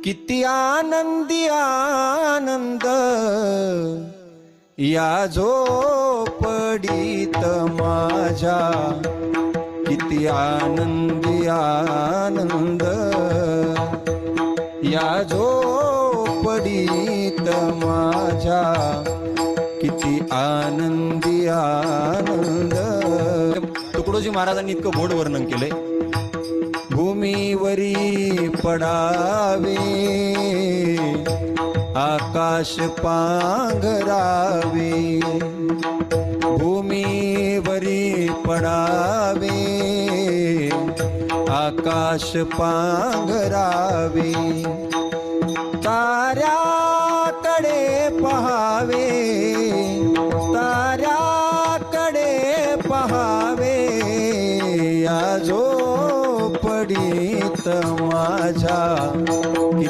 किती आनंदी आनंद या झोपडीत माझ्या, किती आनंदी आनंद या झोपडीत माझ्या, किती आनंदी आनंद. तुकडोजी महाराजांनी इतकं गोड वर्णन केलंय. भूमीवरी पडावे आकाश पांघरावे, भूमीवरी पडावे आकाश पांघरावे, ताऱ्याकडे पहावे ताऱ्याकडे पहावे या झोपडीत माझ्या,